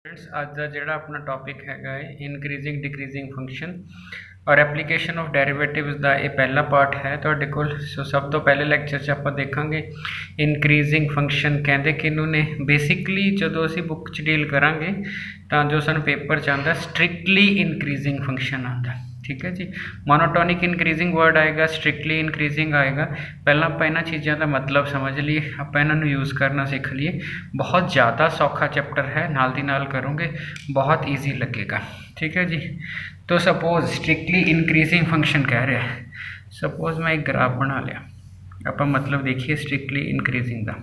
Friends आज का जोड़ा अपना टॉपिक है इनक्रीजिंग डिक्रीजिंग फंक्शन और एप्लीकेशन ऑफ डेरिवेटिव्स का ये पहला पार्ट है तुहाडे कोल। सो सब तो पहले लैक्चर च आपां देखांगे इनक्रीजिंग फंक्शन कहते किनू ने। बेसिकली जो असी बुक च डील करांगे तो जो सन पेपर च आंदा स्ट्रिक्टली इनक्रीजिंग फंक्शन आता, ठीक है जी। मोनोटोनिक इनक्रीजिंग वर्ड आएगा, स्ट्रिक्टली इनक्रीजिंग आएगा। पहला आप इन्हां चीज़ों का मतलब समझ लीए, आप इन्हों यूज़ करना सीख लीए। बहुत ज़्यादा सौखा चैप्टर है, नाल दी नाल करोगे बहुत ईजी लगेगा, ठीक है जी। तो सपोज स्ट्रिक्टली इनक्रीजिंग फंक्शन कह रहा है, सपोज मैं एक ग्राफ बना लिया, आप मतलब देखिए स्ट्रिक्टली इनक्रीजिंग का।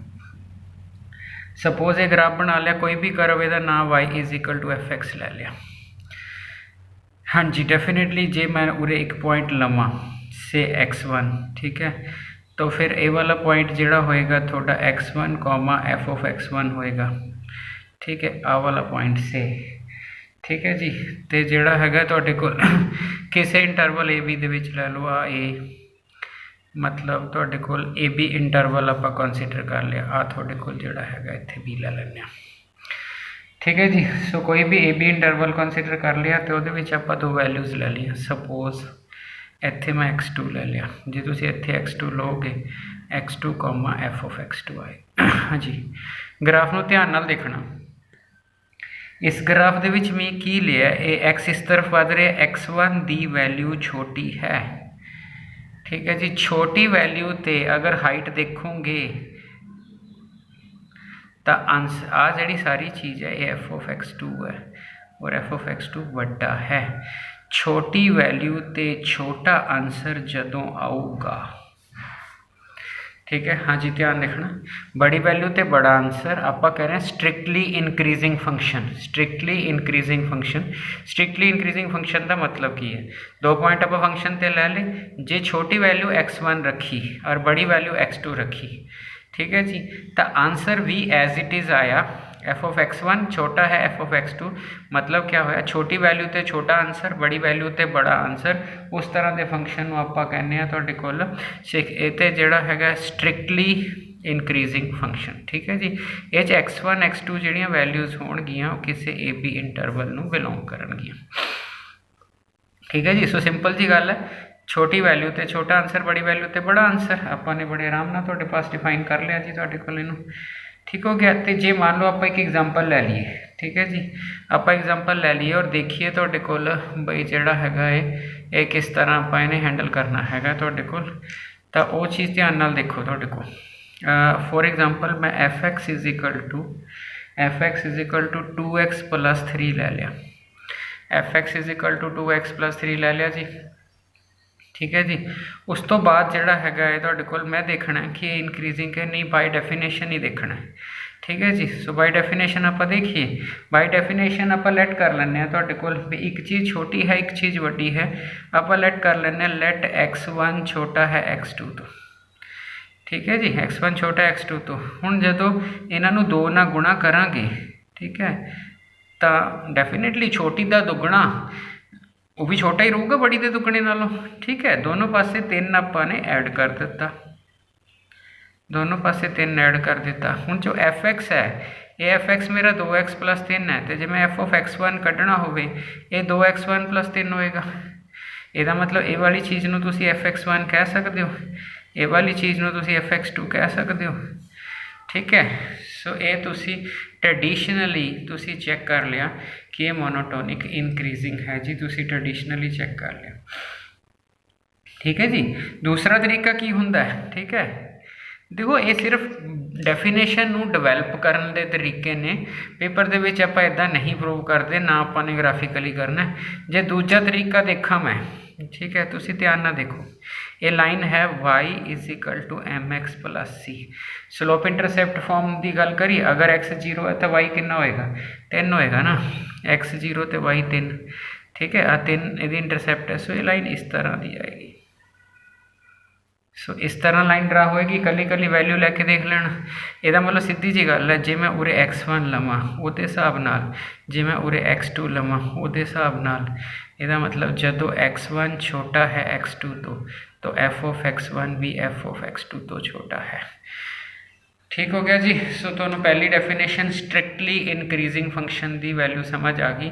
सपोज ये ग्राफ बना लिया, कोई भी करव इहदा नाम y is equal to f x लै लिया। हाँ जी, डेफिनेटली जे मैं उरे एक पॉइंट लवा से x1, ठीक है, तो फिर ए वाला पॉइंट जोड़ा होएगा थोड़ा x1 comma f of x1 होएगा, ठीक है, आ वाला पॉइंट से, ठीक है जी। तो जोड़ा है तुहाडे कोल किसी इंटरवल ए बी दे विच लै लो, आ ए मतलब तुहाडे कोल ए बी इंटरवल आपां कंसीडर कर लिया, आ तुहाडे कोल जोड़ा है इत्थे बी लै लैंदे आ, ठीक है जी। सो कोई भी ए बी इंटरवल कंसीडर कर लिया तो वो आप दो वैल्यूज़ ले लिया। सपोज इत्थे मैं x2 ले लिया, जो तुम इत्थे x2 लोगे x2 comma f of x2 आए। हाँ जी, ग्राफ में ध्यान नाल देखना। इस ग्राफ दे विच मैं की लिया, ये x इस तरफ वध रहा, x1 दी वैल्यू छोटी है, ठीक है जी। छोटी वैल्यू ते अगर हाइट देखोगे तो अंश आ जी सारी चीज़ है ये एफ ऑफ x2 है और एफ ऑफ x2 बड़ा है। छोटी वैल्यू ते छोटा आंसर जदों आऊगा, ठीक है। हाँ जी, ध्यान देखना, बड़ी वैल्यू ते बड़ा आंसर आप कह रहे हैं strictly increasing function. Strictly increasing function, strictly increasing function का मतलब की है, दो पॉइंट आप फंक्शन ते ले ले, जे छोटी वैल्यू x1 रखी और बड़ी वैल्यू x2 रखी, ठीक है जी, तो आंसर भी एज इट इज़ आया। एफ ऑफ x1 छोटा है एफ ऑफ x2, मतलब क्या होया, छोटी वैल्यू ते छोटा आंसर, बड़ी वैल्यू ते बड़ा आंसर। उस तरह के फंक्शन आप कहने तुहाडे कोल इह जिहड़ा हैगा स्ट्रिक्टली इनक्रीजिंग फंक्शन, ठीक है जी। ये x1 x2 जिहड़ियां वैल्यूज़ होणगियां किसी ए बी इंटरवल नूं बिलोंग करनगियां, ठीक है जी। सो सिंपल जी गल है, छोटी वैल्यू तो छोटा आंसर, बड़ी वैल्यू तो बड़ा आंसर। आपने बड़े आराम नाल तुहाडे पास डिफाइन कर लिया जी तुहाडे कोल इहनूं, ठीक हो गया। तो जे मान लो आप एक एग्जाम्पल लै लीए, ठीक है जी, आप एग्जाम्पल लै लीए और देखिए तुहाडे कोल बई जिहड़ा हैगा ये किस तरह आप इन्हें हैंडल करना हैगा तुहाडे कोल। तो वो चीज़ ध्यान नाल देखो तुहाडे कोल। फॉर एग्जाम्पल मैं f x is equal to 2x plus 3 लै लिया, f x is equal to 2x plus 3 लै लिया जी, ठीक है जी। उस तो बाद जोड़ा है तुहाडे कोल मैं देखना है कि इनक्रीजिंग है नहीं, बाय डेफिनेशन ही देखना है, ठीक है जी। सो बाय डेफिनेशन आप देखिए, बाय डेफिनेशन आप लेट कर लें तुहाडे कोल भी एक चीज़ छोटी है एक चीज़ बड़ी है, आप लेट कर लें लेट x1 छोटा है x2 तो, ठीक है जी, x1 छोटा है x2 तो। हुण जदों इन्हों दो ना गुणा करांगे, ठीक है, तो डेफिनेटली छोटी का दुगना वो भी छोटा ही रहूगा बड़ी के दुगने नालों, ठीक है। दोनों पासे 3 आपने ऐड कर दिता, दोनों पासे 3 ऐड कर दिता। हुण जो एफ एक्स है ये एफ एक्स मेरा 2x प्लस 3 है, तो जो मैं एफ ऑफ x1 कढ़ना होवे ये 2x1 प्लस 3 होएगा। यदा मतलब ये वाली चीज़ नूं तुसीं एफ x1 कह सकते हो, ये वाली चीज़ नूं तुसीं एफ x2 कह सकते हो, ठीक है। सो ये तुसी ट्रेडिशनली तुसी चेक कर लिया कि ये मोनोटोनिक इनक्रीजिंग है जी, तुसी ट्रेडिशनली चेक कर लिया, ठीक है जी। दूसरा तरीका की हुंदा है, ठीक है, देखो ये सिर्फ डेफिनेशन नूं डिवेलप करने के तरीके ने, पेपर दे विच आपां इदां नहीं प्रूव करते ना, आपां ग्राफिकली करना है। जे दूजा तरीका देखा मैं, ठीक है, तुसी ध्यान ना देखो, ये लाइन है y is equal to m x plus c. Slope intercept form की गल करिए, अगर x 0 है तो y कितना होएगा 3 होएगा ना, x 0 तो y 3, ठीक है, आ 3 यदि इंटरसेप्ट है। सो ये लाइन इस तरह की आएगी, सो इस तरह लाइन ड्रा होएगी, कली कली वैल्यू लैके देख लेना। यदा मतलब सीधी जी गल है, जे मैं उरे x1 लवां उहदे हिसाब नाल, जे मैं उरे x2 लवां उहदे हिसाब नाल, यदा मतलब जदों x1 छोटा है x2 तो एफ ऑफ x1 भी एफ ऑफ x2 तो छोटा है, ठीक हो गया जी। सो तुहानू पहली डेफिनेशन स्ट्रिक्टली इनक्रीजिंग फंक्शन की वैल्यू समझ आ गई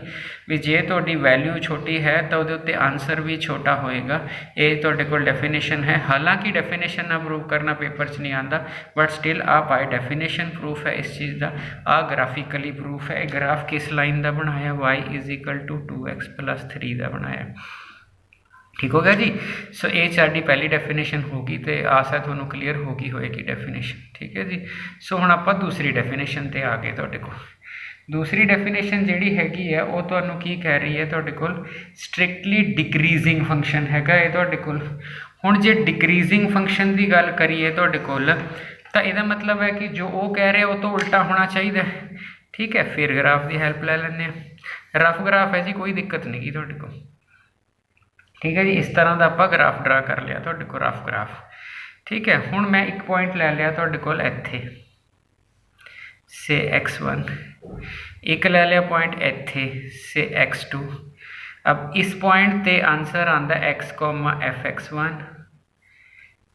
भी जे तुहाडी वैल्यू छोटी है तो उहदे उत्ते आंसर भी छोटा होएगा। ये तुहाडे कोल डेफिनेशन है, हालांकि डेफिनेशन ना प्रूव करना पेपर च नहीं आता, but still uh by definition proof है इस चीज़ का। आ ग्राफिकली प्रूफ है। ग्राफ किस लाइन का बनाया, y = 2x + 3 का बनाया। ठीक हो गया जी। सो ये साडी पहली डेफिनेशन होगी, तो आशा तुहानू क्लीयर होगी होएगी डेफिनेशन। ठीक है जी। सो हुण आपां दूसरी डेफिनेशन ते आ गए। तुहाडे कोल दूसरी डेफिनेशन जिहड़ी हैगी है वो तुहानू की कह रही है, तुहाडे कोल स्ट्रिक्टली डिक्रीजिंग फंक्शन हैगा ये तुहाडे कोल। हुण जे डिक्रीजिंग फंक्शन की गल करिए तुहाडे कोल, तो इहदा मतलब है कि जो वो कह रहे हैं वो तो उल्टा होना चाहिए। ठीक है, फिर ग्राफ की हैल्प ले लैंदे आ। रफ ग्राफ है जी, कोई दिक्कत नहीं गी तुहाडे कोल। ठीक है जी, इस तरह का आप ग्राफ ड्रा कर लिया तुहाडे कोल रफ ग्राफ। ठीक है, हुण मैं एक पॉइंट ले लिया तुहाडे कोल इत्थे से x1, एक ले लिया पॉइंट इत्थे से x2। अब इस पॉइंट ते आंसर आंदा x, f(x1).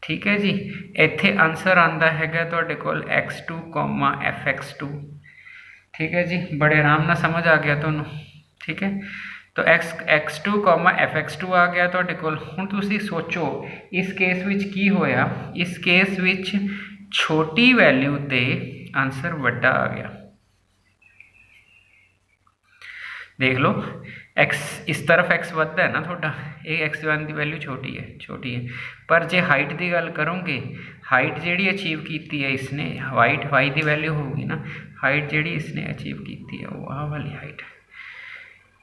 ठीक है जी, इत्थे आंसर आंदा हैगा तुहाडे कोल x2, f(x2). ठीक है जी, बड़े आराम नाल समझ आ गया तुहानू। ठीक है, तो x2, f(x2) आ गया तुहाडे कोल। हुण तुसीं सोचो इस केस विच की होया, इस केस विच छोटी वैल्यू ते आंसर वड्डा आ गया। देख लो x इस तरफ x वधदा है ना थोड़ा, ये x1 की वैल्यू छोटी है, पर जे हाइट की गल करोगे, हाइट जिहड़ी अचीव की है इसने, हाइट y की वैल्यू होगी ना, हाइट जिहड़ी इसने अचीव की है वो आ वाली हाइट है।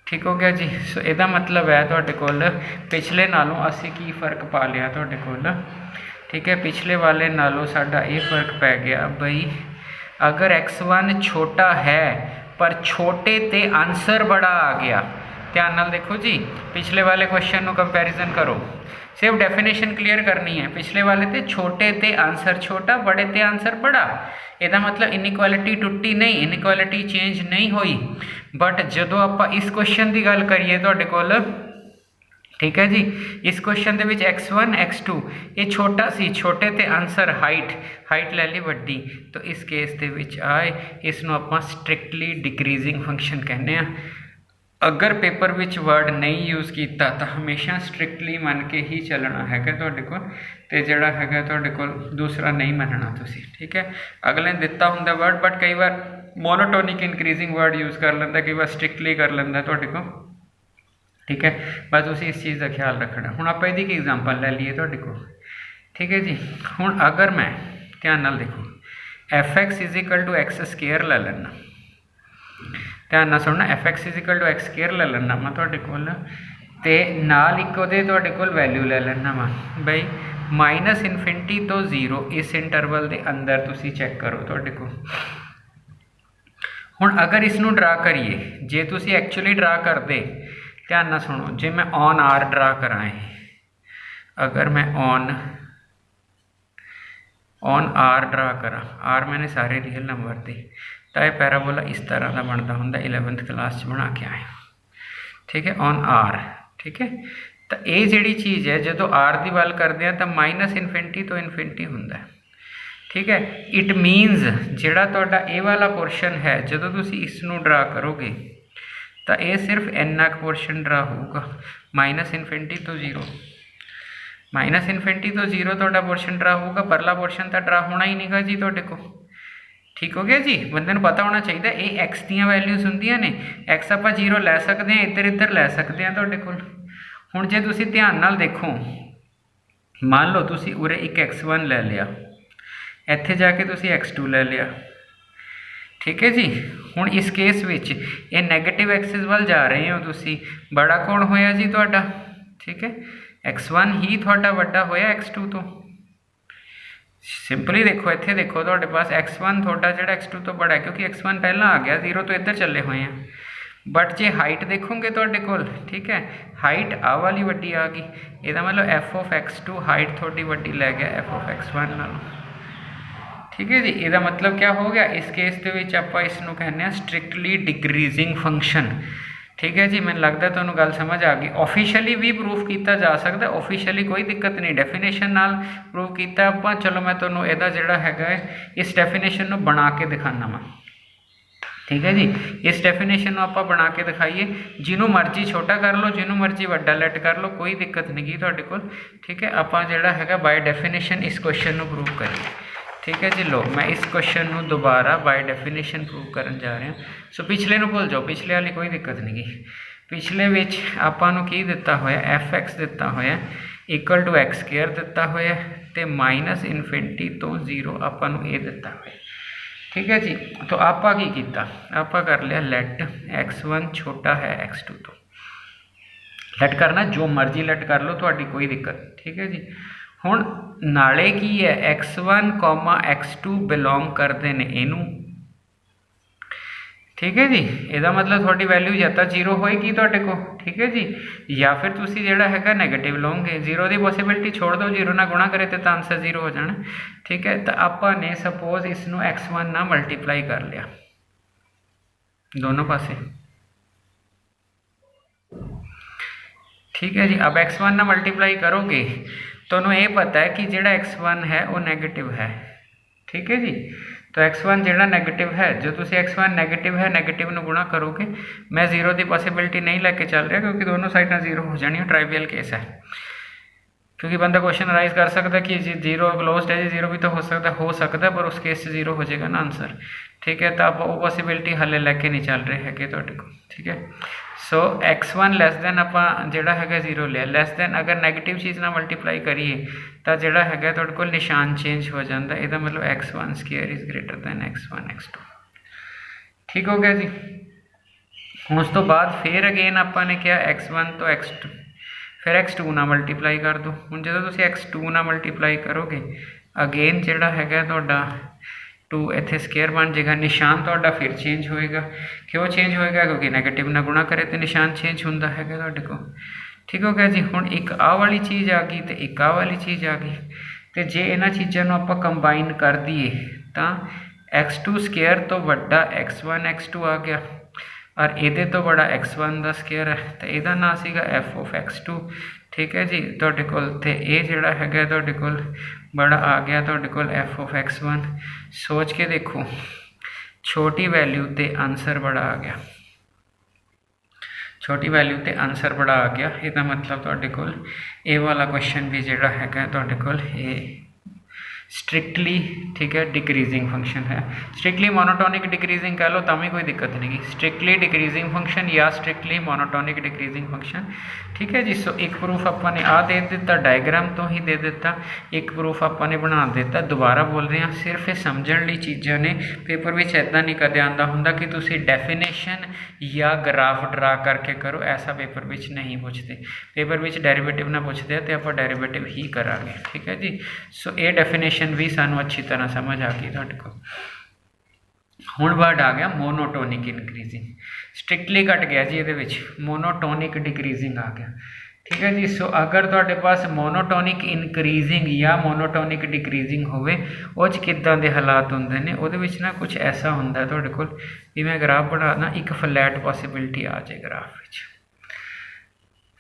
ठीक हो गया जी। सो इसका मतलब है तुहाडे कोल पिछले नालों असी की फ़र्क पा लिया तुहाडे कोल। ठीक है, पिछले वाले नालों साडा ये फ़र्क पै गया बई अगर x1 छोटा है पर छोटे ते आंसर बड़ा आ गया। ध्यान नाल देखो जी, पिछले वाले क्वेश्चन को कंपैरिजन करो, सिर्फ डेफिनेशन क्लीयर करनी है। पिछले वाले ते छोटे ते आंसर छोटा, बड़े ते आंसर बड़ा। इसका मतलब इनइक्वालिटी टुटी नहीं, इनइक्वालिटी चेंज नहीं हुई। बट जो आप इस क्वेश्चन की गल करिए तुहाडे कोल, ठीक है जी, इस क्वेश्चन के विच x1 x2 ये छोटा सी, छोटे ते आंसर हाइट ले ली वड्डी, तो इस केस के विच आए इसनों आपां स्ट्रिक्टली डिक्रीजिंग फंक्शन कहने आ। अगर पेपर विच वर्ड नहीं यूज़ किया तो हमेशा स्ट्रिक्टली मन के ही चलना है तुहाडे कोल, ते जिहड़ा हैगा तुहाडे कोल दूसरा नहीं मनना तुसीं। ठीक है, अगले ने दिता हुंदा वर्ड, बट कई बार मोनोटोनिक इनक्रीजिंग वर्ड यूज़ कर लेंदा, कई बार स्ट्रिक्टली कर लेंदा तुहाडे कोल। ठीक है, बस तुसीं इस चीज़ का ख्याल रखना। हुण आपां इहदी एग्जाम्पल ले लीए तुहाडे कोल। ठीक है जी, हुण अगर मैं ध्यान नाल देखो f(x) = x² ले लेना, ध्यान नाल सुनना, f(x) = x² ले लेना मैं तुहाडे कोल, ते नाल एक उहदे तुहाडे कोल वैल्यू ले लेना वा बई -∞ तो 0, इस इंटरवल के अंदर तुसीं चैक करो तुहाडे कोल। हुण अगर इसनूं ड्रा करिए, जे तुसीं एक्चुअली ड्रा करदे, ध्यान नाल सुनो, जे मैं ऑन आर ड्रा कराए, अगर मैं ऑन आर ड्रा करा, आर मैंने सारे रियल नंबर थे, तो यह पैराबोला इस तरह का बनता होंगे, 11th क्लास बना के आए। ठीक है, ऑन आर। ठीक है, तो ये जी चीज़ है, जो आर की गल करते हैं तो -∞ तो इनफिनिटी होंगे। ठीक है, इट मीनस जोड़ा तुहाडा ये वाला पोर्शन है, जो तुसीं इसनूं ड्रा करोगे तो ये सिर्फ इन्ना पोर्शन ड्रा होगा, -∞ तो 0, -∞ तो 0 तुहाडा पोर्शन ड्रा होगा, परला पोर्शन तो ड्रा होना ही नहीं गा जी तुहाडे को। ठीक हो गया जी, बंदे नूं पता होना चाहिए ये एक्स दी वैल्यूज़ होंदियां ने, एक्स आपां 0 लै सकते हैं, इधर लै सकते हैं तुहाडे कोल। हुण जे तुसीं ध्यान नाल देखो, मान लो तुसीं उरे एक x1 ले लिया, इत्थे जाके तुसीं x2 ले लिया। ठीक है जी, हुण इस केस विच ये नैगेटिव एक्सिस वाल जा रहे हो तुसीं, बड़ा कौन होया जी तुहाडा? ठीक है, x1 ही तुहाडा वड्डा होया x2 तो। सिंपली देखो, इत्थे देखो तुहाडे पास x1 तुहाडा जिहड़ा x2 तो बड़ा है, क्योंकि x1 पहला आ गया, 0 तो इधर चले हुए हैं। बट जे हाइट देखोगे तुहाडे कोल, ठीक है, हाइट आ वाली वड्डी आ गई, इसदा मतलब f(x2) हाइट थोड़ी वड्डी लै गया f(x1) नालों। ठीक है जी, इसदा मतलब क्या हो गया, इस केस के विच आपां इसनूं कहने स्ट्रिक्टली डिक्रीजिंग फंक्शन। ठीक है जी, मैंने लगता तुहानू गल समझ आ गई। ऑफिशियली भी प्रूफ किया जा सकता, ऑफिशियली कोई दिक्कत नहीं, डेफिनेशन नाल प्रूफ किया आपां। चलो मैं तुहानू इहदा जिहड़ा हैगा इस डेफिनेशन नू बना के दिखाना वा। ठीक है जी, इस डेफिनेशन को आप बना के दिखाइए, जिन्हों मर्जी छोटा कर लो, जिन्हों मर्जी वड्डा लेट कर लो, कोई दिक्कत नहीं गी तुहाडे कोल। ठीक है, आप जिहड़ा हैगा बाय डेफिनेशन इस क्वेश्चन को प्रूव करिए। ठीक है जी, लो मैं इस क्वेश्चन को दोबारा बाय डेफिनेशन प्रूव करन जा रहा। सो पिछले नूं भुल जाओ, पिछले वाली कोई दिक्कत नहीं गी। पिछले विच आपां नूं की दिता होया, एफ एक्स दिता होया इक्वल टू एक्स स्केयर दिता होया ते माइनस इनफिनिटी तो 0 आपां नूं ए दिता होया। ठीक है जी, तो आपां की कीता, आपां कर लिया लेट x1 छोटा है x2 तो। लेट करना जो मर्जी लेट कर लो, तुहाडी कोई दिक्कत। ठीक है जी, हुण नाले की है x1 x2 बिलोंग करते हैं इनू। ठीक है जी, यदा मतलब थोड़ी वैल्यू या तो 0 होएगी तुहाडे को। ठीक है जी, या फिर तुसी जिहड़ा हैगा नैगेटिव लोगे, 0 की पॉसिबिलिटी छोड़ दो, 0 ना गुणा करे तो आंसर 0 हो जाना। ठीक है, तो आपां ने सपोज इसनों x1 ना मल्टीप्लाई कर लिया दोनों पासे। ठीक है जी, अब x1 ना मल्टीप्लाई करोगे तो ये पता है कि जिहड़ा x1 है वो नैगेटिव है। ठीक है जी, तो x1 जिहड़ा नैगेटिव है, जो तुसी x1 नैगेटिव है, नैगेटिव नूं गुणा करोगे, मैं 0 की पॉसिबिलिटी नहीं लैके चल रहा क्योंकि दोनों साइडां 0 हो जानी, ट्राइवियल केस है। क्योंकि बंदा क्वेश्चन राइज कर सकता कि जी 0 क्लोज्ड है, जी 0 भी तो हो सकता है, पर उस केस से 0 हो जाएगा ना आंसर। ठीक है, तो आप वो पॉसिबिलिटी हाले लैके नहीं चल रहे है तुहाडे कोल। ठीक है, सो x1 लैस दैन आप जिहड़ा हैगा 0 लिया, लैस दैन अगर नैगेटिव चीज़ ना मल्टीप्लाई करिए तो जिहड़ा हैगा तुहाडे कोल निशान चेंज हो जाता है। इसका मतलब x1 square is greater than x1 x2। ठीक हो गया जी। उस तो बाद फिर अगेन आपने क्या x1 तो x2 फिर x2 ना मल्टीप्लाई कर दो। हुण जो तुसीं x2 ना मल्टीप्लाई करोगे अगेन जिहड़ा हैगा तुहाडा 2 इत्थे स्केयर बन जाएगा, निशान तुहाडा फिर चेंज होएगा। क्यों चेंज होएगा? क्योंकि नैगेटिव ना गुणा करे तो निशान चेंज होंदा हैगा तुहाडे कोल। ठीक हो गया जी। हुण एक आ वाली चीज़ आ गई तो एक आ वाली चीज़ आ गई, तो जे इन्हां चीज़ों नूं आपां कंबाइन कर दईए तो x2 स्केयर तो वड्डा x1 x2 आ गया और ये तो बड़ा x1 का स्केयर है, तो यदा ना सीगा एफ ऑफ x2। ठीक है जी, तुहाडे कोल ते ये जिहड़ा हैगा तुहाडे कोल बड़ा आ गया तुहाडे कोल एफ ऑफ x1। सोच के देखो, छोटी वैल्यू ते आंसर बड़ा आ गया, छोटी वैल्यू ते आंसर बड़ा आ गया। इसका मतलब तुहाडे कोल ये वाला क्वेश्चन भी जिहड़ा हैगा तुहाडे कोल ये स्ट्रिक्टली ठीक है डिक्रीजिंग फंक्शन है। स्ट्रिक्टली मोनोटोनिक डिक्रीजिंग कह लो तभी कोई दिक्कत नहीं है, स्ट्रिक्टली डिक्रीजिंग फंक्शन या स्ट्रिक्टली मोनोटोनिक डिक्रीजिंग फंक्शन। ठीक है जी। सो एक प्रूफ आपने आ दे दिता, डायग्राम तो ही दे दिता, एक प्रूफ आपने बना दिता। दोबारा बोल रहे हैं, सिर्फ ये समझण लई चीज़ां ने, पेपर में इदा नहीं कदे आंदा हुंदा कि तुसी डेफिनेशन या ग्राफ ड्रा करके करो, ऐसा पेपर में नहीं पूछते। पेपर में डेरिवेटिव ना पूछते हैं तो आप डेरिवेटिव ही करांगे। ठीक है जी। सो ये डेफिनेशन भी सानू अच्छी तरह समझ आ गई तुहाडे को। हुण वर्ड आ गया मोनोटोनिक इनक्रीजिंग, स्ट्रिक्टली कट गया जी, ये मोनोटोनिक डिक्रीजिंग आ गया। ठीक है जी। सो अगर तुहाडे पास मोनोटोनिक इनक्रीजिंग या मोनोटोनिक डिक्रीजिंग होवे, उह किदां दे हालात हुंदे ने, उहदे विच ना कुछ ऐसा हुंदा तुहाडे कोल भी मैं ग्राफ बनाना, एक फ्लैट पॉसिबिलिटी आ जाए ग्राफ विच,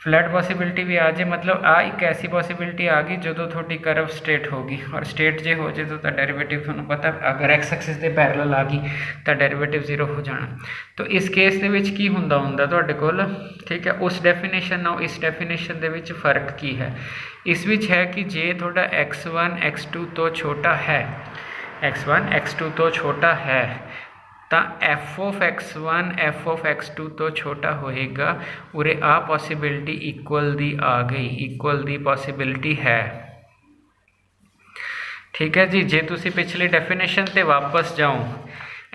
फ्लैट पॉसिबिलिटी भी आ जाए, मतलब आ एक ऐसी पॉसिबिलिटी आ गई जो थोड़ी कर्व स्ट्रेट होगी, और स्ट्रेट जे हो जाए तो डेरिवेटिव थोड़ा पता, अगर एक्स एक्सिस के पैरेलल आ गई तो डेरिवेटिव 0 हो जाना। तो इस केस के विच की हुंदा तुहाडे कोल, ठीक है, उस डेफिनेशन नाल इस डेफिनेशन दे विच फर्क की है? इस विच है कि जे थोड़ा x1 x2 तो छोटा है, x1 x2 तो छोटा है, तो F of x1 F of x2 तो छोटा होएगा। उरे आ पॉसिबिलिटी इक्वल दी आ गई, इक्वल दी पॉसिबिलिटी है। ठीक है जी। जे तुसी पिछली डेफिनेशन ते वापस जाओ,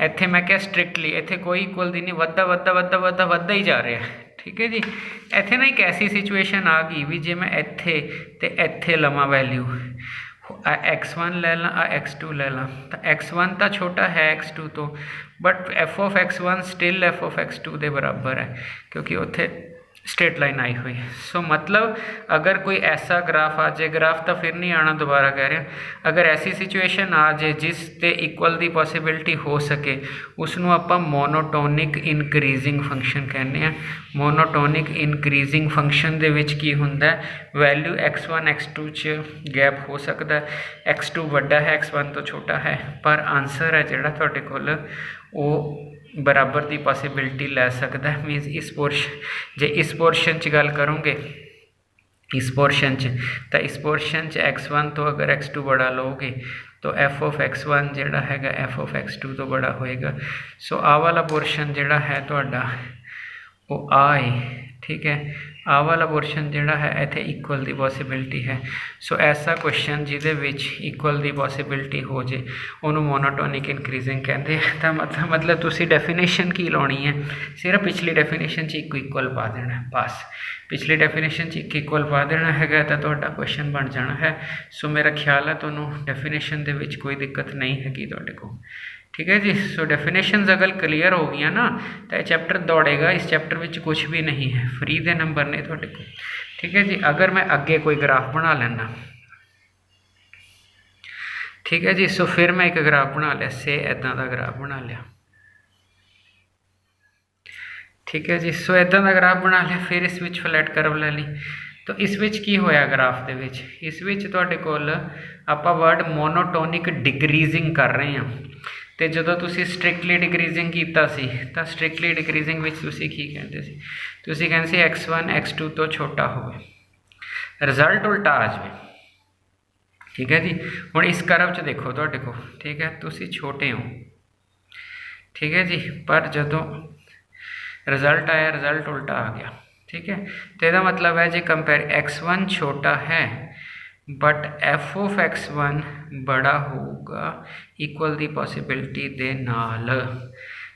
इत्थे मैं क्या स्ट्रिक्टली इत्थे कोई इक्वल दी नहीं, वधा वधा वधा वधा वधा ही जा रहा है। ठीक है जी। इत्थे ना एक ऐसी सिचुएशन आ गई भी जे मैं इत्थे ते इत्थे लवां वैल्यू, x1 ले ला x2 ले ला, तो x1 तो छोटा है x2 तो, but F of x1 still F of x2 के बराबर है, क्योंकि उत्थे स्ट्रेट लाइन आई हुई। सो मतलब अगर कोई ऐसा ग्राफ आ जाए, ग्राफ तो फिर नहीं आना, दोबारा कह रहे हैं, अगर ऐसी सिचुएशन आ जाए जिस ते इक्वल ਦੀ पॉसिबिलिटी हो सके, उसनों ਆਪਾਂ मोनोटोनिक इनक्रीजिंग फंक्शन कहने हैं। मोनोटोनिक इनक्रीजिंग फंक्शन ਦੇ ਵਿੱਚ ਕੀ ਹੁੰਦਾ ਹੈ, वैल्यू x1 x2 ਚ गैप हो सकता है, x2 ਵੱਡਾ है x1 ਤੋਂ ਛੋਟਾ है, पर आंसर है ਜਿਹੜਾ ਤੁਹਾਡੇ ਕੋਲ ਉਹ बराबर की पॉसिबिलिटी लै सकता है। मीनस इस पोर्शन, जे इस पोर्शन च गल करोगे, इस पोर्शन च, तो इस पोर्शन च x1 तो अगर x2 बड़ा लोगे तो f ऑफ x1 जिहड़ा हैगा f ऑफ x2 तो बड़ा होएगा। सो आ वाला पोर्शन जिहड़ा है तुहाडा वो आ है, ठीक है। आ वाला पोर्शन जिहड़ा है इत्थे इक्वल की पॉसिबिलिटी है। सो ऐसा क्वेश्चन जिहदे विच इक्वल की पॉसिबिलिटी हो जाए उन्होंने मोनोटोनिक इनक्रीजिंग कहते हैं। तो मतलब तुसी डेफिनेशन की लानी है, सिर्फ पिछली डेफिनेशन च एक इक्वल पा देना है, बस पिछली डेफिनेशन च एक इक्वल पा देना है तो तुहाडा क्वेश्चन बन जाना है। सो मेरा ख्याल है तुहानूं डेफिनेशन दे विच कोई दिक्कत नहीं हैगी तुहाडे कोल, ठीक है जी। सो डेफिनेशनस अगर क्लीयर हो गई ना तो यह चैप्टर दौड़ेगा, इस चैप्टर में कुछ भी नहीं है, फ्री के नंबर ने थोड़े को, ठीक है जी। अगर मैं अगे कोई ग्राफ बना लेना, ठीक है जी। सो फिर मैं एक ग्राफ बना लिया, से इदा का ग्राफ बना लिया, ठीक है जी। सो इदा का ग्राफ बना लिया, फिर इस विच फ्लैट करव ले ली। तो इस विच की होया ग्राफ दे विच, इस विच तुहाडे कोल आपां वर्ड मोनोटोनिक डिक्रीजिंग कर रहे हैं। तो जो तुसी स्ट्रिक्टली डिक्रीजिंग किया सी, तो स्ट्रिक्टली डिक्रीजिंग विच तुसी की कहते सी, तुसी कहते सी x1 x2 तो छोटा होवे, रिजल्ट उल्टा आ जाए, ठीक है जी। हुण इस करव च देखो तुहाडे को, ठीक है, तुसी छोटे हो, ठीक है जी, पर जदों रिजल्ट आया रिजल्ट उल्टा आ गया, ठीक है। तो यदा मतलब है जो कंपेयर x1 छोटा है बट f ऑफ x1 बड़ा होगा इक्वल दी पॉसिबिलिटी दे नाल,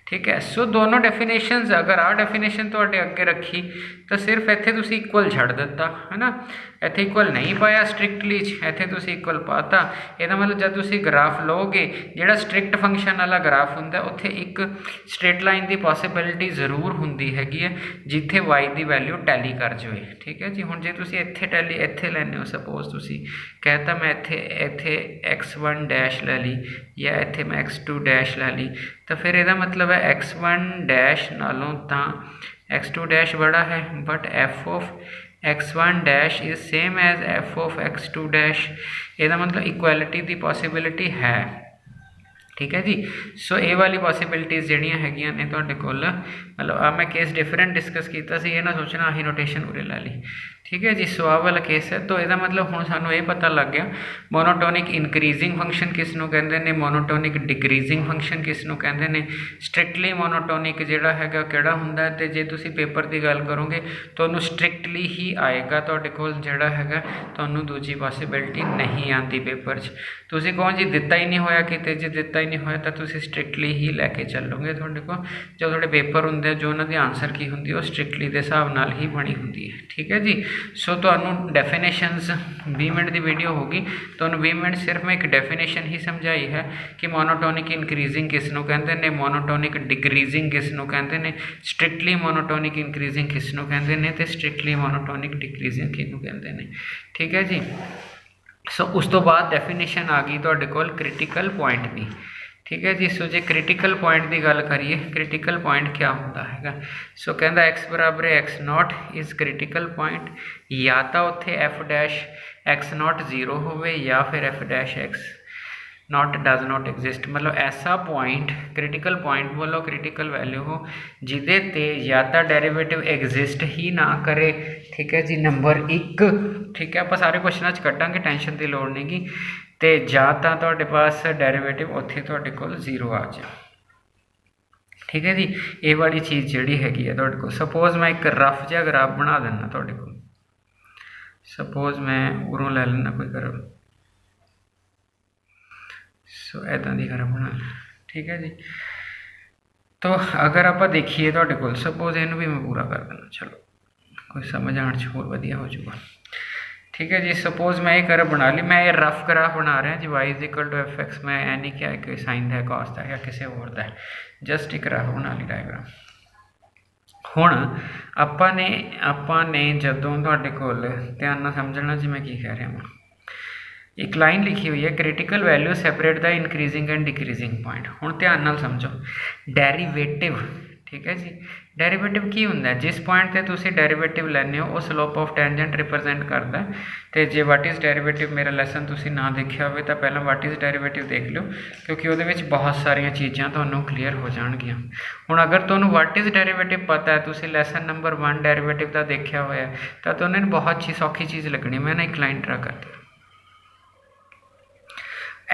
ठीक है। सो दोनों डेफिनेशनस अगर आ डेफिनेशन तो अगे रखी तो सिर्फ इत्थे तुसी इक्वल छड़ दिता है ना, इत्थे इक्वल नहीं पाया स्ट्रिक्टली, इत्थे तुसी इक्वल पाता। ਇਹਦਾ मतलब जब तुसी ग्राफ लोगे जिहड़ा स्ट्रिक्ट फंक्शन वाला ग्राफ हुंदा उत्थे एक स्ट्रेट लाइन की पॉसिबिलिटी जरूर हुंदी हैगी है जिथे y की वैल्यू टैली कर जाए, ठीक है जी। हुण जे तुसी इत्थे टैली इत्थे लैंदे हो, सपोज तुसी कहता मैं इत्थे x1 डैश लै ली या इत्थे मैं x2 डैश लै ली, तो फिर ਇਹਦਾ मतलब है x1 डैश नालों तां x2 डैश बड़ा है, but f of x1 dash is same as f of x2 dash, ਇਹਦਾ मतलब इक्वैलिटी की पॉसिबिलिटी है, ठीक है जी। सो ये वाली पॉसिबिलिटीज़ जिहड़ियां हैगियां ने तुहाडे कोल, मतलब आ मैं केस डिफरेंट डिस्कस किया सी, ये ना सोचना आही नोटेशन उरे लै ली, ठीक है जी। सो आ वाला केस है। तो यदा मतलब हुण सानूं ये पता लग गया मोनोटोनिक इनक्रीजिंग फंक्शन किस नूं कहंदे ने, मोनोटोनिक डिक्रीजिंग फंक्शन किस नूं कहंदे ने, स्ट्रिक्टली मोनोटोनिक जिहड़ा हैगा किहड़ा हुंदा है। ते जे तुसीं पेपर की गल करोगे तुहानूं स्ट्रिक्टली ही आएगा, तुहाडे कोल जिहड़ा हैगा तुहानूं दूजी पॉसिबिलिटी नहीं आती पेपर च। तुसीं कहो जी दिता ही नहीं होया किते, जे दिता ही नहीं होया तो तुसीं स्ट्रिक्टली ही लैके चलोगे, तुहाडे कोल जो तुहाडे पेपर हुंदे जो उन्हां दी आंसर की हुंदी है वो स्ट्रिक्टली के हिसाब नाल ही बनी हुंदी है, ठीक है जी। सो तुहानूं डेफिनेशनस 20 मिनट की वीडियो होगी, तुहानूं 20 मिनट सिर्फ मैं एक डेफिनेशन ही समझाई है कि मोनोटोनिक इनक्रीजिंग किस नूं कहंदे ने, मोनोटोनिक डिक्रीजिंग किस नूं कहंदे ने, स्ट्रिक्टली मोनोटोनिक इनक्रीजिंग किस नूं कहंदे ने ते स्ट्रिक्टली मोनोटोनिक डिक्रीजिंग किसनूं कहंदे ने, ठीक है जी। सो उस तो बाद डेफिनेशन आ गई तुहाडे कोल क्रिटिकल पॉइंट की, ठीक है जी। सो जे क्रिटिकल पॉइंट की गल करिए, क्रिटिकल पॉइंट क्या होता है। सो कहता x बराबर x not is critical point, या तो उत्थे f डैश x नॉट 0 होवे या फिर f dash x not does not exist, मतलब ऐसा पॉइंट क्रिटिकल पॉइंट बोलो क्रिटिकल वैल्यू हो जिदे ते या तो डेरिवेटिव एग्जिस्ट ही ना करे, ठीक है जी, नंबर 1, ठीक है। आप सारे क्वेश्चन कटांगे, टेंशन की लोड़ नहीं गी, तो या तो तुहाडे पास डेरिवेटिव उत्थे तुहाडे कोल 0 आ जाए, ठीक है जी। ये वाली चीज़ जिहड़ी हैगी है तुहाडे कोल, सपोज मैं एक रफ जिहा ग्राफ बना देना तुहाडे कोल, सपोज मैं उरों लै लेना कोई ग्राफ, सो इदां दी ग्राफ बना लें, ठीक है जी। तो अगर आप देखिए तुहाडे कोल सपोज इनू भी मैं पूरा कर देना, चलो कोई समझ आने होर वधिया हो जाऊगा, ठीक है जी। सपोज मैं ये ग्राफ बना ली, मैं ये रफ ग्राफ बना रहा जी, y is equal to f x, मैं ऐ नहीं क्या कोई साइन है कॉस है या किसी होर का, जस्ट एक ग्राफ बना ली डायग्राम। ਹੁਣ ਆਪਾਂ ਨੇ ਜਦੋਂ ਤੁਹਾਡੇ ਕੋਲ ਧਿਆਨ ਨਾਲ ਸਮਝਣਾ ਜੀ मैं की कह रहा हूँ, एक लाइन लिखी हुई है critical value separate the increasing and decreasing point. हुण ध्यान नाल समझो डेरीवेटिव, ठीक है जी। डेरीवेटिव की हुंदा है, जिस पॉइंट ते तुसीं डेरीवेटिव लैंदे हो वो स्लोप ऑफ टेंजेंट रिप्रजेंट करता है। तो जे वाट इज़ डेरीवेटिव मेरा लैसन तुसीं ना देखिया होवे तां पहलां वाट इज़ डेरीवेटिव देख लो, क्योंकि उहदे विच बहुत सारियां चीज़ां तुहानूं क्लीयर हो जाणगियां। हुण अगर तुहानूं वाट इज़ डेरीवेटिव पता है, तुसीं लैसन नंबर 1 डेरीवेटिव दा देखिया होया तां तुहानूं बहुत सौखी चीज़ लगनी। मैं ना एक लाइन ड्रा करती,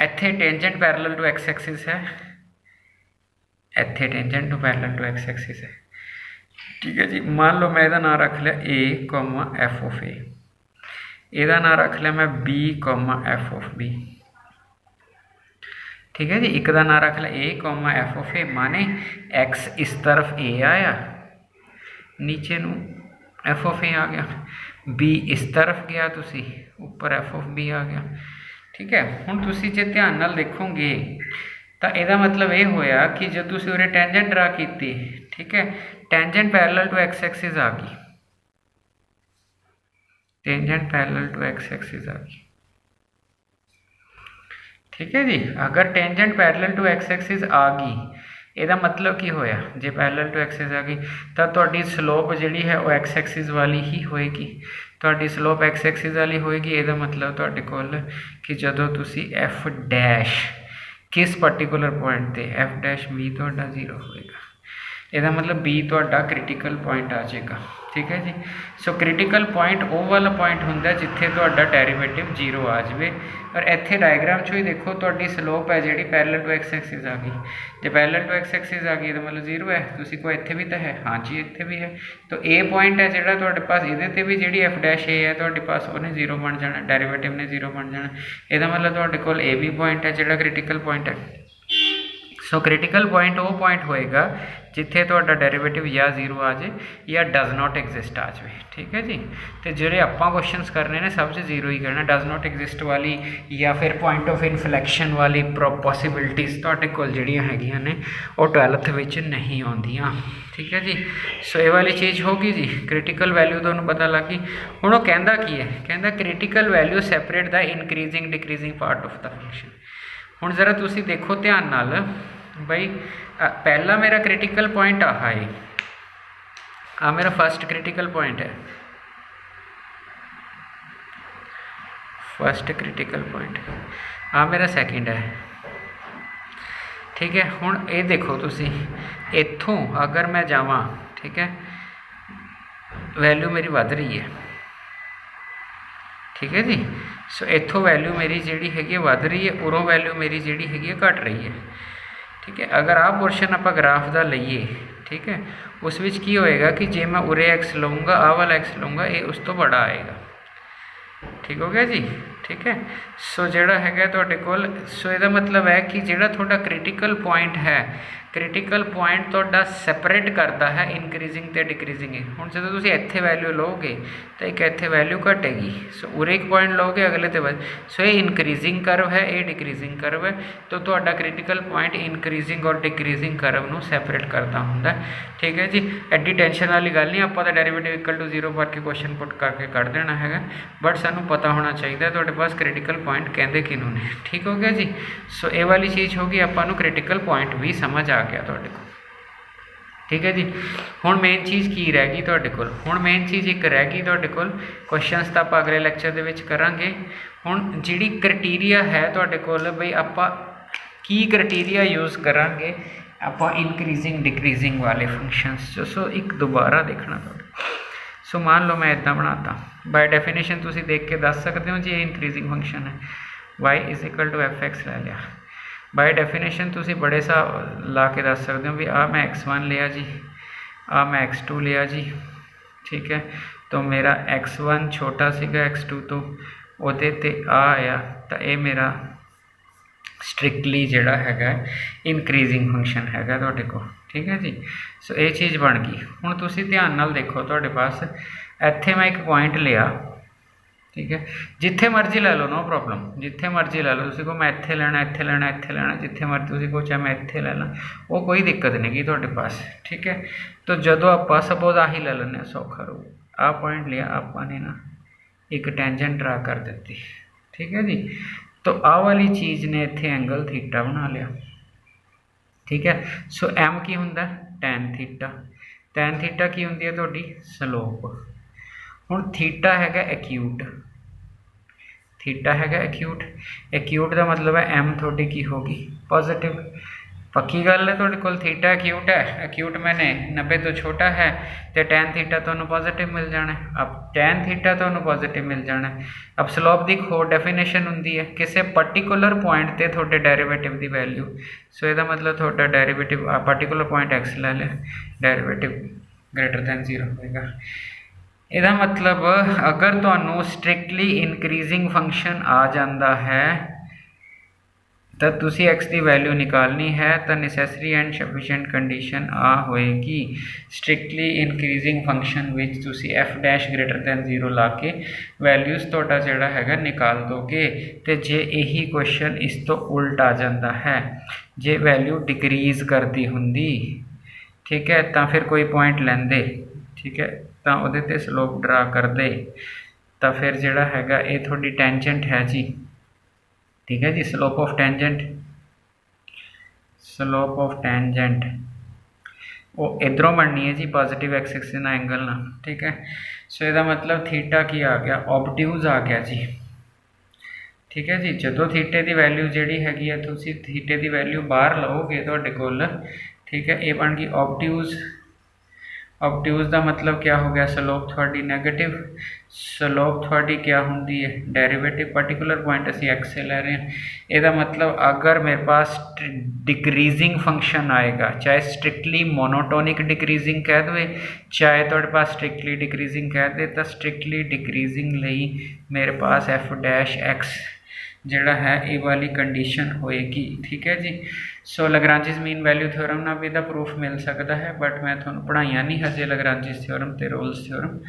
इत्थे tangent parallel to x axis है, इत्थे tangent to parallel to x axis है, ठीक है जी। मान लो मैं इहदा नाम रख लिया a comma f of a, इहदा नाम रख लिया मैं b comma f of b, ठीक है जी। एक का नाम रख लिया a comma f of a, माने एक्स इस तरफ ए आया, नीचे नू एफ ऑफ ए आ गया, बी इस तरफ गया तुसी ऊपर एफ ऑफ बी आ गया, ठीक है। हुण तुसी जे ध्यान नाल देखोगे तो यदा मतलब ये होया कि जो तुसी उरे टेंजेंट ड्रा की, ठीक है, tangent parallel to x axis आ गई, tangent parallel to x axis आ गई, ठीक है जी। अगर tangent parallel to x axis आ गई, ਇਹਦਾ मतलब की होया, जे पैरेलल टू एक्सिस आ गई तो ਤੁਹਾਡੀ स्लोप ਜਿਹੜੀ है वो एक्स एक्सिस वाली ही होएगी, ਤੁਹਾਡੀ स्लोप एक्स एक्सिस वाली होएगी। ਇਹਦਾ मतलब ਤੁਹਾਡੇ ਕੋਲ कि ਜਦੋਂ ਤੁਸੀਂ एफ डैश किस पर्टिकुलर पॉइंट ते एफ डैश बी ਤੁਹਾਡਾ 0 होएगा, ਇਹਦਾ मतलब बी ਤੁਹਾਡਾ क्रिटिकल पॉइंट आ जाएगा, ठीक है जी। सो क्रिटिकल पॉइंट वो वाला पॉइंट होंदा जिथे ਤੁਹਾਡਾ डेरीवेटिव 0 आ जाए। और इत्थे डायग्राम चो ही देखो ਤੁਹਾਡੀ स्लोप है जी पैरेलल टू एक्स एक्सिस आ गई, जो पैरेलल टू एक्स एक्सिस आ गई तो मतलब 0 है। तुसी को इत्थे भी तो है, हाँ जी इत्थे भी है, तो ए पॉइंट है जिहड़ा तुहाडे पास, इहदे ते भी जिहड़ी एफ डैश ए है तुहाडे पास उहने 0 बन जाना, डेरीवेटिव ने 0 बन जाना। ਇਹਦਾ मतलब तुहाडे कोल ए भी पॉइंट है जिहड़ा क्रिटिकल पॉइंट है। सो क्रिटिकल पॉइंट वो पॉइंट होएगा जिथे तुहाडा डेरीवेटिव या 0 आ जाए या डज नॉट एग्जिस्ट आ जाए, ठीक है जी। तो जोड़े आपां क्वेश्चनस करने ने सब 0 ही करना, डज नॉट एग्जिस्ट वाली या फिर पॉइंट ऑफ इनफ्लैक्शन वाली पॉसिबिलिटीज़ तुहाडे कोल जिहड़ियां हैगियां ने वो 12th विच नहीं आउंदियां, ठीक है जी। सो ये वाली चीज़ होगी जी, क्रिटिकल वैल्यू तुहानूं पता लग गई। हुण वो कहंदा की है, कहंदा critical value separate the increasing decreasing part of the function. हुण जरा तुसी देखो ध्यान नाल बई, पहला मेरा क्रिटिकल पॉइंट आ है, आ मेरा फर्स्ट क्रिटिकल पॉइंट है, फर्स्ट क्रिटिकल पॉइंट आ मेरा सैकेंड है, ठीक है। हुण ये देखो तुसी इत्थों अगर मैं जावां, ठीक है, वैल्यू मेरी वध रही है, ठीक है जी। सो इत्थों वैल्यू मेरी जिहड़ी हैगी वध रही है, उरों वैल्यू मेरी जिहड़ी हैगी घट रही है, ठीक है। अगर आ पोर्शन आप ग्राफ का लीए, ठीक है, उस विच की होएगा कि जे मैं उरे एक्स लूँगा, आ वाला एक्स लूँगा, ये उस तो बड़ा आएगा, ठीक हो गया जी, ठीक है। सो जिहड़ा हैगा तुहाडे कोल, सो इहदा मतलब है कि जिहड़ा तुहाडा क्रिटिकल पॉइंट है, क्रिटिकल पॉइंट तुहाडा सैपरेट करता है इनक्रीजिंग ते डिक्रीजिंग। हुण जदों तुसीं इत्थे वैल्यू लोगे तो एक इत्थे वैल्यू घटेगी, सो उरे एक पॉइंट लोगे अगले ते बाद, सो ये इनक्रीजिंग कर्व है, ये डिक्रीजिंग कर्व है, तो तुहाडा क्रिटिकल पॉइंट इनक्रीजिंग और डिक्रीजिंग कर्व नूं सैपरेट करता हुंदा, ठीक है जी। एड्डी टेंशन वाली गल नहीं, आपां तां डेरीवेटिव इक्वल टू 0 भर के क्वेश्चन पुट करके कढ़ देना है, बट सानूं पता होना चाहिए तुहाडे पास क्रिटिकल पॉइंट कहंदे किहनूं ने, ठीक हो गया जी। सो ये वाली चीज़ होगी, आपां नूं क्रिटिकल पॉइंट भी समझ आ गया तुहाडे कोल, ठीक है जी। हुण मेन चीज़ की रह गई तुहाडे कोल, हुण मेन चीज़ एक रह गई तुहाडे कोल, क्वेश्चनस तां आपां अगले लैक्चर दे विच करांगे। हुण जिहड़ी क्राइटेरिया है तुहाडे कोल बई आपां की क्राइटेरिया यूज़ करांगे आपां इनक्रीजिंग डिक्रीजिंग वाले फंक्शनस। सो एक दोबारा देखना तुहाडे, सो मान लो मैं इदां बनाता, बाय डेफिनेशन तुसीं देख के दस सकते हो जी ये इंक्रीजिंग फंक्शन है, y is equal to f x लै लिया। बाय डेफिनेशन तुसीं बड़े हिसाब ला के दस सकते हो भी आ मैं x1 लिया जी, आ मैं x2 लिया जी, ठीक है। तो मेरा x1 छोटा सीगा x2 तो ਉਹਦੇ ਤੇ आ आया, तो ये मेरा स्ट्रिक्टली जिहड़ा हैगा इनक्रीजिंग फंक्शन हैगा तुहाडे कोल, ठीक है जी। सो ये चीज़ बन गई। हुण तुसीं ध्यान नाल देखो तुहाडे पास इत्थे मैं एक पॉइंट लिया, ठीक है, जिथे मर्जी लै लो, नो प्रॉब्लम, जिथे मर्जी लै लो, तुसीं को मैं इत्थे लैना, इत्थे लैना, इत्थे लैना, जिथे मर्जी तुसीं को चाहे मैं इत्थे लै ला, वो कोई दिक्कत नहीं गी तुहाडे पास। ठीक है, तो जदों आपां सपोज आही लै लैंदे सौखा रू, आ पॉइंट लिया आपां ने ना, एक टेंजेंट ड्रा कर दी। ठीक है जी, तो आ वाली चीज़ ने इत्थे एंगल थीटा बना लिया। ठीक है, सो एम की हुंदा टैन थीटा, टैन थीटा की हुंदी है तुहाडी स्लोप। हुण थीटा हैगा एक्यूट, थीटा हैगा एक्यूट, एक्यूट का मतलब है एम थोड़ी की होगी पॉजिटिव। पक्की गल है तुहाडे कोल थीटा एक्यूट है, एक्यूट मैंने 90 तो छोटा है, तो टैन थीटा तुहानूं पॉजिटिव मिल जाना है। अब टैन थीटा तुहानूं पॉजिटिव मिल जाना है। अब स्लोप की एक होर डेफिनेशन हुंदी है, किसी पर्टिकुलर पॉइंट ते तुहाडे डेरिवेटिव की वैल्यू, सो इसदा मतलब तुहाडा डेरिवेटिव पर्टिकुलर पॉइंट एक्स लै लिया, डेरिवेटिव ग्रेटर दैन 0 होएगा। ਇਹਦਾ मतलब अगर ਤੁਹਾਨੂੰ स्ट्रिक्टली इनक्रीजिंग फंक्शन आ जाता है तो तुसी एक्स की वैल्यू निकालनी है, तो नैसेसरी एंड सफिशेंट कंडीशन आ होएगी स्ट्रिक्टली इनक्रीजिंग फंक्शन विच तुसी एफ डैश ग्रेटर दैन 0 ला के वैल्यूज़ तोड़ा जोड़ा हैगा निकाल दोगे। तो जे यही क्वेश्चन इस तो उल्ट आ जाता है, जे वैल्यू डिक्रीज़ करती हुंदी, ठीक है, तो फिर कोई पॉइंट लेंदे, ठीक है, तो वो ते स्लोप ड्रा कर दे, तो फिर जोड़ा हैगा ये थोड़ी टेंजेंट है जी। ठीक है जी, slope of tangent, slope of tangent वो इधरों बननी है जी पॉजिटिव एक्स एक्सिस ना एंगल ना। ठीक है, सो इसका मतलब थीटा की आ गया ऑबट्यूज आ गया जी। ठीक है जी, जो थीटे की वैल्यू जी हैगी है तुसी थीटे की वैल्यू बाहर लओगे तुहाडे कोल, ठीक है, ये बन गई ऑबट्यूज। ऑबट्यूज का मतलब क्या हो गया, स्लोप थोड़ी नैगेटिव, स्लोप थोड़ी क्या होंगी है डेरिवेटिव, पर्टिकुलर पॉइंट असी एक्स से लै रहे हैं। इसका मतलब अगर मेरे पास डिक्रीजिंग फंक्शन आएगा, चाहे स्ट्रिक्टली मोनोटोनिक डिक्रीजिंग कह दे, चाहे तुहाडे पास स्ट्रिक्टली डिक्रीजिंग कह दे, तो स्ट्रिक्टली डिक्रीजिंग लई मेरे पास एफ डैश एक्स जिहड़ा है ये वाली कंडीशन होएगी। ठीक है जी, सो लग्रांजिस मीन वैल्यू थ्योरम ना भी प्रूफ मिल सकता है, बट मैं थोड़ा पढ़ाइया नहीं हजे लग्रांजिस थ्योरम तो रोल्स थ्योरम।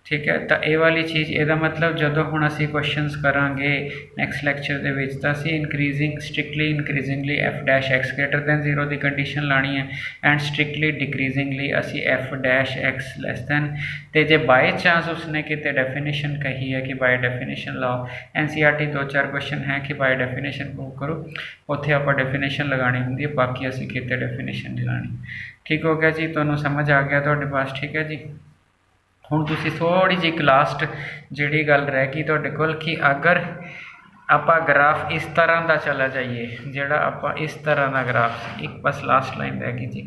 ठीक है, तो ये वाली चीज़ ਇਹਦਾ मतलब जो हुण असी क्वेश्चनस करांगे नैक्सट लैक्चर दे विच, तां असी increasing strictly increasingly f dash x greater than 0 की कंडीशन लानी है, एंड स्ट्रिक्टली डिक्रीजिंगली असी f dash x less than, तो जे बाय चांस उसने कितने डेफिनेशन कही है कि बाय डेफिनेशन लाओ, NCERT 2-4 क्वेश्चन है कि बाय डेफिनेशन प्रूव करो, उत्थे आपां डेफिनेशन लगानी होंदी है, बाकी असी कितने डेफिनेशन नहीं लानी। ठीक हो गया जी, तुहानूं समझ आ गया तुहाडे पास। ठीक है जी, हुण तुसी थोड़ी जी लास्ट जिहड़ी गल रह गई तुहाडे कोल कि अगर आपां ग्राफ इस तरह का चला जाइए, जिहड़ा आपां इस तरह का ग्राफ, एक बस लास्ट लाइन रह गई जी,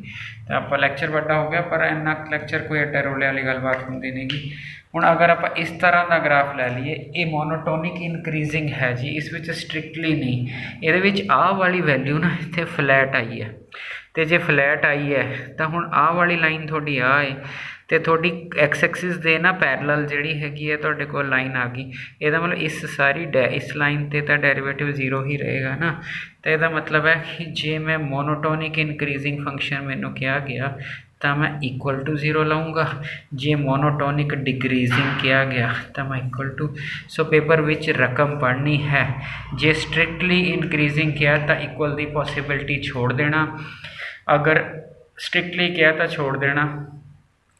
तो आपां लैक्चर बड़ा हो गया, पर इन्ना लैक्चर कोई एडा रोले वाली गलबात होंदी नहीं गी। हुण अगर आपां इस तरह का ग्राफ लै लीए, ये मोनोटोनिक इनक्रीजिंग है जी, इस विच स्ट्रिक्टली नहीं, ये विच आ वाली वैल्यू ना इत्थे फ्लैट आई है, तो जे फ्लैट आई है तो हुण आ वाली लाइन थोड़ी आ है, तो थोड़ी एक्स एक्सिस दे ना पैरल जिहड़ी हैगी है तुहाडे कोल लाइन आ गई, इसदा मतलब इस सारी इस लाइन ते तां डेरिवेटिव 0 ही रहेगा ना। तो इसदा मतलब है कि जे मैं मोनोटोनिक इनक्रीजिंग फंक्शन मैनू किया गया तो मैं इक्वल टू 0 लाऊंगा, जे मोनोटोनिक डिक्रीजिंग किया गया तो मैं equal to, so paper which रकम पढ़नी है, जे स्ट्रिक्टली इनक्रीजिंग किया तो इक्वल की पॉसिबिलिटी छोड़ देना, अगर स्ट्रिक्टली किया तो छोड़ देना,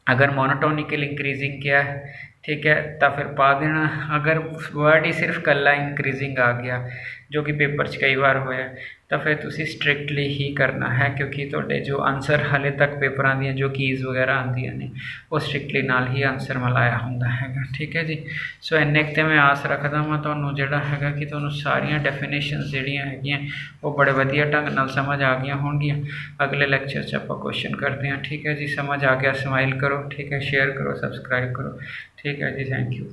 अगर मोनोटोनिकल इंक्रीजिंग किया है, ठीक है, तो फिर पा देना, अगर वर्ड ही सिर्फ कला इंक्रीजिंग आ गया जो कि पेपर च कई बार होया, तो फिर तुसी स्ट्रिक्टली ही करना है, क्योंकि तुहाडे जो आंसर हाले तक पेपरां दी जो कीज़ वगैरह आंदियां ने वो स्ट्रिक्टली नाल ही आंसर मिलाया हुंदा हैगा। ठीक है जी, सो इन्ने ते मैं आस रखदा वां तुहानूं जिहड़ा हैगा कि तुहानूं सारियां डेफिनेशनस जिहड़ियां हैगियां वो बड़े वधिया ढंग नाल समझ आ गईयां होणगीਆਂ। अगले लैक्चर च आपां क्वेश्चन करते हैं। ठीक है जी, समझ आ गया, स्माइल करो, ठीक है, शेयर करो, सबसक्राइब करो। ठीक है जी, थैंक यू।